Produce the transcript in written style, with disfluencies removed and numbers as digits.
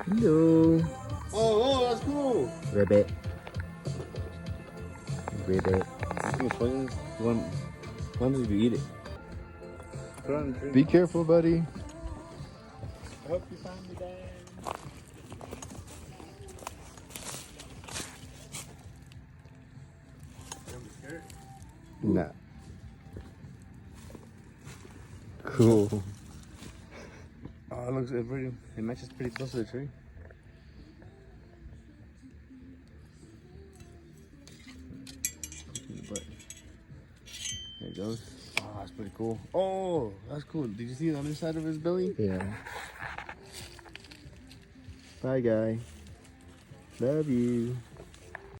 Hello. Oh, that's cool. Ribbit. Ribbit. When did you eat it? Put it on the tree. Be careful, buddy. I hope you find me, Dad. Nah. Cool. Oh, it looks pretty. It matches pretty close to the tree. But there it goes. Oh, that's pretty cool. Oh, that's cool. Did you see the other side of his belly? Yeah. Bye, guy. Love you.